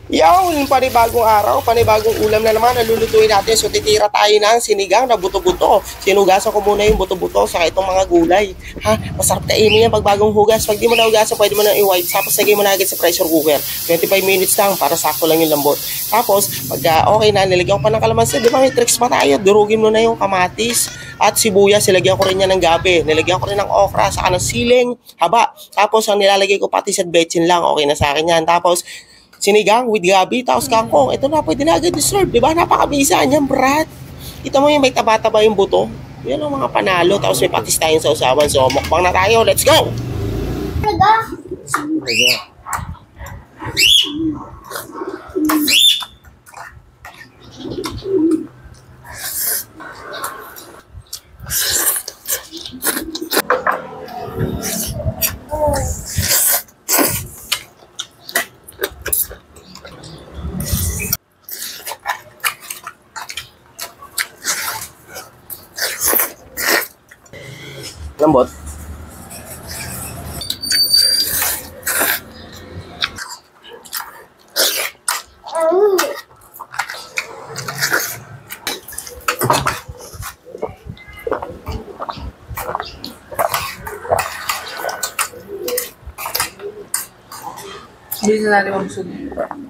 Yung panibagong araw, panibagong ulam na naman, nalulutuin natin. So, titira tayo ng sinigang na buto-buto. Sinugasan ko muna yung buto-buto sa itong mga gulay. Ha? Masarap kainin yan pag bagong hugas. Pag di mo na hugasan, pwede mo na i-wipe. Tapos, lagay mo na agad sa pressure cooker. 25 minutes lang para sakto lang yung lambot. Tapos, pag okay na, nilagyan ko pa ng kalamansi. Di ba may tricks pa tayo? Durugin mo na yung kamatis at sibuyas. Nilagyan ko rin yan ng gabi. Nilagyan ko rin ng okra, saka ng siling, haba. Tapos, ang nilalagay ko pati sa betchin lang. Okay na sa akin yan. Tapos, sinigang with gabi, tapos kangkong. Ito na, pwede na agad i-serve. Diba? Napakabisa niyan, Brad. Kita mo yung may taba-taba yung buto. Yan ang mga panalo. Tapos may patis tayong sa usawan. So, mukbang na tayo. Let's go! Lambot. Hindi na natin mabusog.